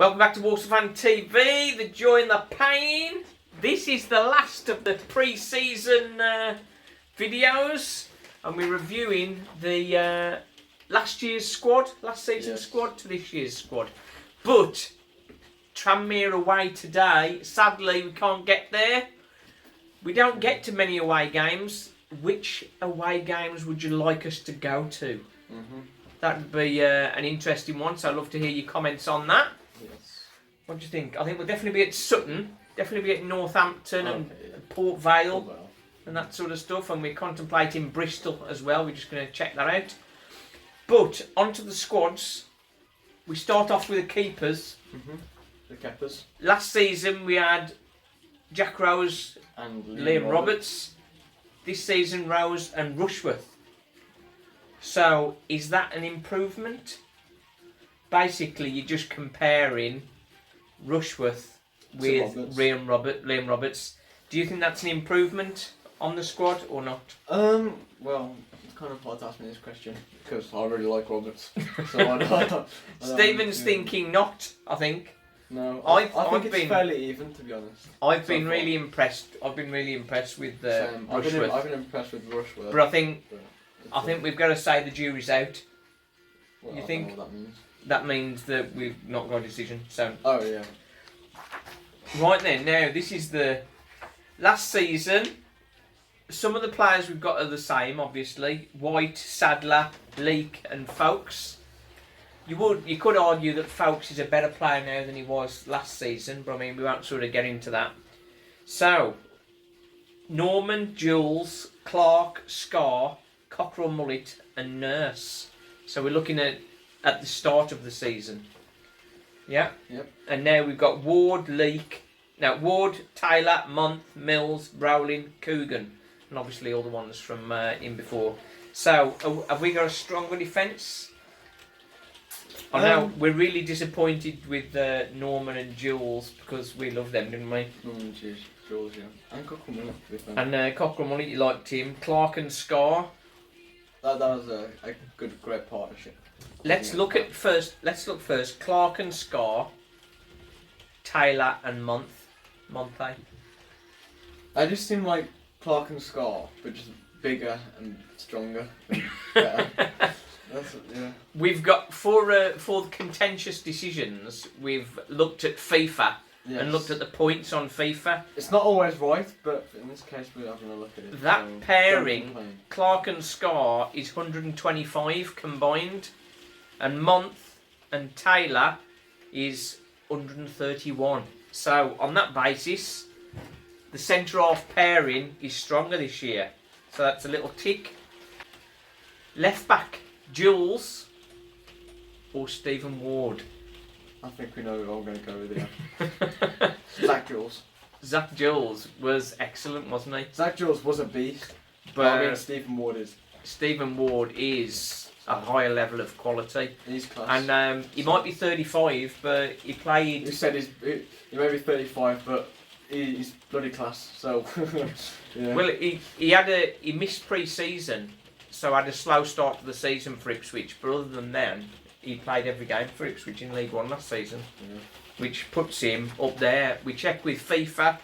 Welcome back to Walsall Fan TV, the joy and the pain. This is the last of the pre-season videos, and we're reviewing the last season's squad to this year's squad. But Tranmere away today, sadly we can't get there. We don't get to many away games. Which away games would you like us to go to? That would be an interesting one, so I'd love to hear your comments on that. Yes. What do you think? I think we'll definitely be at Sutton, definitely be at Northampton and Port Vale and that sort of stuff, and we're contemplating Bristol as well. We're just going to check that out. But onto the squads. We start off with the keepers. The keepers. Last season we had Jack Rose And Liam Roberts. This season Rose and Rushworth. So is that an improvement? Basically you're just comparing Rushworth with Liam Roberts. Do you think that's an improvement on the squad or not? Well, it's kind of hard to ask me this question because I really like Roberts. So I don't, Stephen's thinking not, I think. No, I think it's been fairly even, to be honest. I've been really impressed. I've been really impressed with Rushworth. I've been impressed with Rushworth. But I think we've got to say the jury's out. Well, You I think don't know what that means? That means that we've not got a decision. So Oh yeah. right then, now this is the last season. Some of the players we've got are the same, obviously. White, Sadler, Leake and Folkes. You could argue that Folkes is a better player now than he was last season, but I mean we won't sort of get into that. So Norman, Jules, Clark, Scar, Cockerell, Mullet and Nurse. So we're looking at the start of the season. Yeah? Yep. And now we've got Ward, Leake. Now Ward, Taylor, Month, Mills, Rowling, Coogan. And obviously all the ones from in before. So have we got a stronger defence? I know we're really disappointed with Norman and Jules because we love them, didn't we? Norman and Jules, yeah. And Cockerell Mullet, to be fair. And Cockerell Mullet, you liked him. Clark and Scar. That was a great partnership. Let's look first. Clark and Scar. Taylor and Monte. I just seem like Clark and Scar, but just bigger and stronger and better. Yeah. We've got for contentious decisions. We've looked at FIFA and looked at the points on FIFA. It's not always right, but in this case we're having a look at it. That pairing, Clark and Scar, is 125 combined, and Month and Taylor is 131. So on that basis, the centre half pairing is stronger this year. So that's a little tick. Left back, Jules or Stephen Ward? I think we know who I'm going to go with here. Zak Jules. Zak Jules was excellent, wasn't he? Zak Jules was a beast, But I mean Stephen Ward is. Stephen Ward is a higher level of quality. He's class. And he might be 35, but he played... He said he may be 35, but he's bloody class, so... yeah. Well, he missed pre-season, so had a slow start to the season for Ipswich, but other than then, he played every game for Ipswich in League One last season, which puts him up there. We check with FIFA,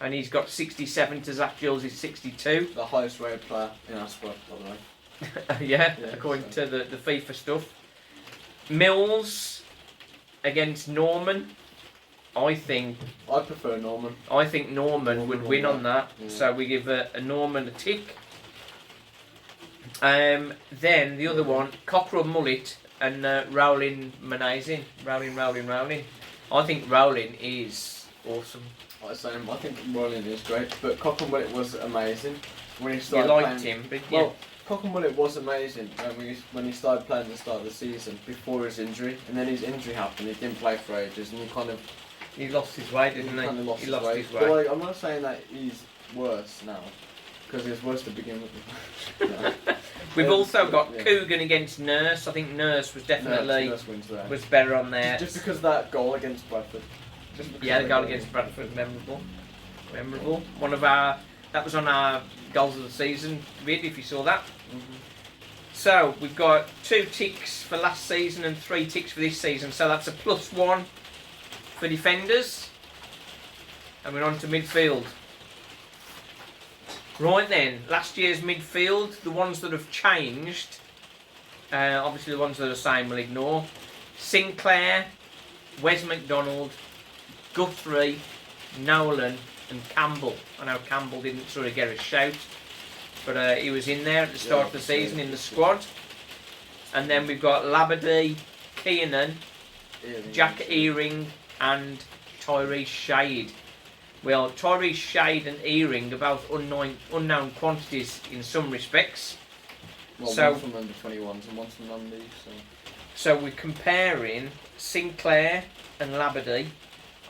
and he's got 67 to Zak Jules is 62. The highest rated player in our squad, by the way. yeah, according to the FIFA stuff. Mills against Norman. I prefer Norman. I think Norman would win on that. Yeah. So we give a Norman a tick. Then the other one, Cockerell Mullet and Rowling Manazin. Rowling. I think Rowling is awesome. I think Rowling is great, but Cockerell Mullet was amazing when he started You liked him, but yeah. Well, Cockerell Mullet was amazing when he started playing at the start of the season before his injury, and then his injury happened. He didn't play for ages, and he lost his way, didn't he? Kind of lost his way. But like, I'm not saying that he's worse now, because he was worse to begin with. No. We've also got Coogan against Nurse. I think Nurse was definitely was better on there. Just because that goal against Bradford. Yeah, the goal against Bradford was memorable. That was on our goals of the season vid, if you saw that. So we've got 2 ticks for last season and 3 ticks for this season. So that's a +1 for defenders. And we're on to midfield. Right then, last year's midfield, the ones that have changed, obviously the ones that are the same we'll ignore. Sinclair, Wes McDonald, Guthrie, Nolan and Campbell. I know Campbell didn't sort of get a shout, but he was in there at the start of the season in the squad. And then we've got Labadie, Kiernan, Jack Earing and Tyrese Shade. Well, Tyrese Shade and Earing are both unknown quantities in some respects. Well, so, one from under 21s and one from under. So we're comparing Sinclair and Labadie.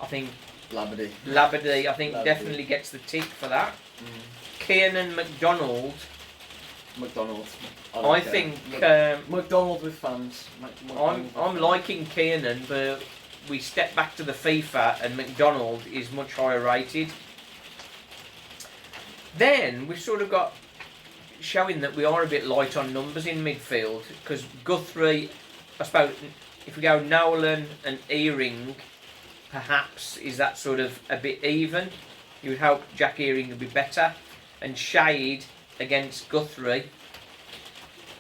I think Labadie I think definitely gets the tick for that. Kiernan McDonald. I think McDonald with fans. I'm liking Kiernan, but we step back to the FIFA and McDonald is much higher rated. Then we've sort of got showing that we are a bit light on numbers in midfield, because Guthrie, I suppose, if we go Nolan and Earing, perhaps is that sort of a bit even. You would hope Jack Earing would be better, and Shade against Guthrie.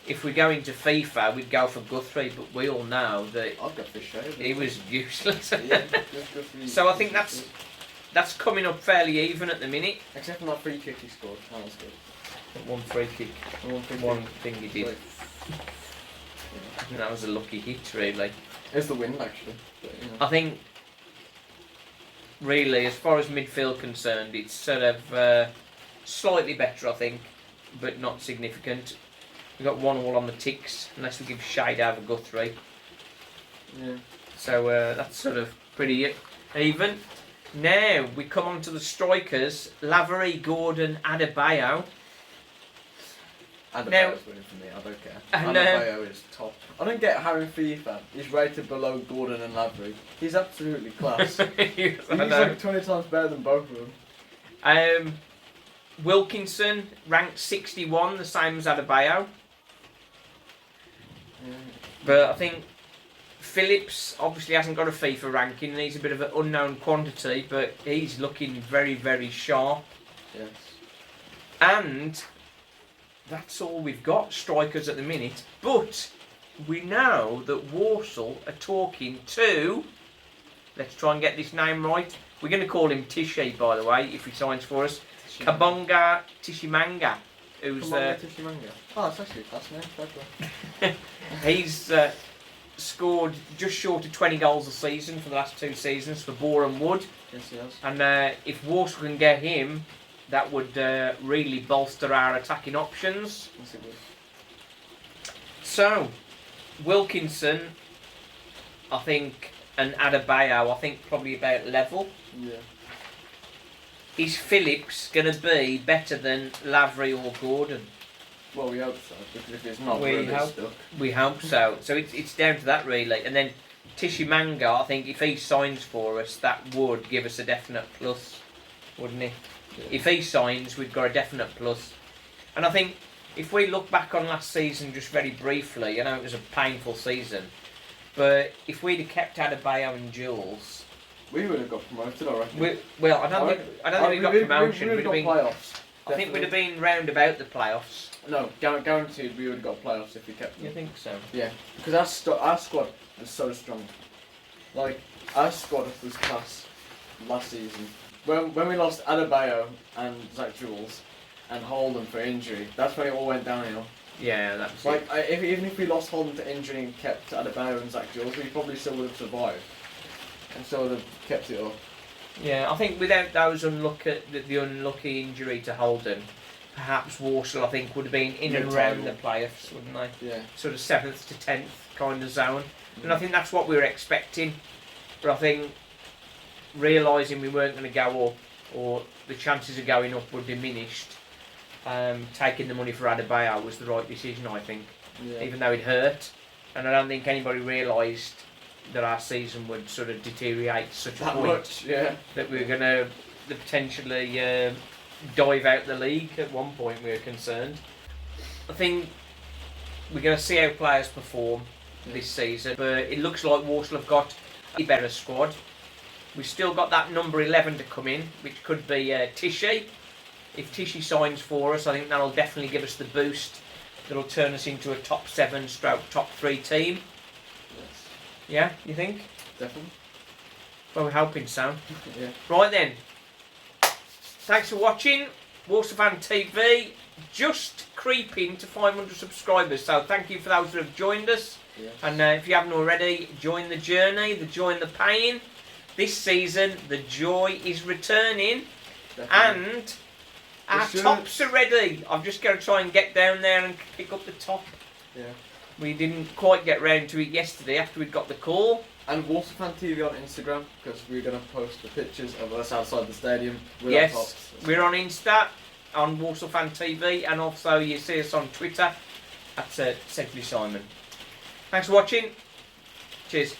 If we go into FIFA, we'd go for Guthrie, but we all know that I've got for Shade. He was useless. Yeah, so I think that's coming up fairly even at the minute. Except for that free kick he scored. That was good. One free kick. One thing he did. That was a lucky hit, really. It's the win, actually. But, I think, really, as far as midfield concerned, it's sort of slightly better, I think, but not significant. We've got 1-1 on the ticks, unless we give Shade over Guthrie. Yeah. So that's sort of pretty even. Now we come on to the strikers: Lavery, Gordon, Adebayo. Adebayo's winning for me, I don't care. And, Adebayo is top. I don't get how in FIFA he's rated below Gordon and Lavery. He's absolutely class. He's like 20 times better than both of them. Wilkinson ranked 61, the same as Adebayo. But I think Phillips obviously hasn't got a FIFA ranking and he's a bit of an unknown quantity, but he's looking very, very sharp. Yes. And that's all we've got, strikers at the minute. But we know that Walsall are talking to, let's try and get this name right, we're going to call him Tishy, by the way, if he signs for us, Kabonga Tshimanga, who's Tshimanga. Oh, that's actually a class name. He's scored just short of 20 goals a season for the last 2 seasons for Boreham Wood. Yes, he has. And if Walsall can get him, that would really bolster our attacking options. Yes, it would. So, Wilkinson, I think, and Adebayo, I think probably about level. Yeah. Is Phillips going to be better than Lavery or Gordon? Well, we hope so, because if it's not, We hope so. So it's down to that, really. And then Tshimanga, I think if he signs for us, that would give us a definite plus, wouldn't it? Yeah. If he signs, we've got a definite plus. And I think if we look back on last season just very briefly, I know it was a painful season, but if we'd have kept Adebayo and Jules, we would have got promoted, I reckon. I don't think we got promotion. We would have got playoffs. I think we'd have been round about the playoffs. No, guaranteed we would have got playoffs if we kept them. You think so? Yeah, because our squad was so strong. Like, our squad was class last season. When we lost Adebayo and Zak Jules and Holden for injury, that's when it all went downhill. Yeah, that's like even if we lost Holden to injury and kept Adebayo and Zak Jules, we probably still would have survived and still would have kept it up. Yeah, I think without those the unlucky injury to Holden, perhaps Walsall, I think, would have been in and around the playoffs, wouldn't they? Yeah. Sort of 7th to 10th kind of zone. And I think that's what we were expecting. But I think realising we weren't going to go up, or the chances of going up were diminished, taking the money for Adebayo was the right decision, I think. Yeah. Even though it hurt. And I don't think anybody realised that our season would sort of deteriorate to such a point that we were going to potentially dive out the league at one point, we were concerned. I think we're going to see how players perform this season, but it looks like Walsall have got a better squad. We've still got that number 11 to come in, which could be Tishy. If Tishy signs for us, I think that'll definitely give us the boost. That'll turn us into a top 7 stroke top 3 team. Yes. Yeah, you think? Definitely. Well, we're hoping so. Yeah. Right then. Thanks for watching. Walsall Fan TV. Just creeping to 500 subscribers. So thank you for those who have joined us. Yes. And if you haven't already, join the journey, join the pain. This season, the joy is returning. Definitely. And our tops are ready. I'm just going to try and get down there and pick up the top. Yeah. We didn't quite get round to it yesterday after we'd got the call. And Walsall Fan TV on Instagram, because we're going to post the pictures of us outside the stadium with Yes, our tops. we're on Insta, on Walsall Fan TV, and also you see us on Twitter at Century Simon. Thanks for watching. Cheers.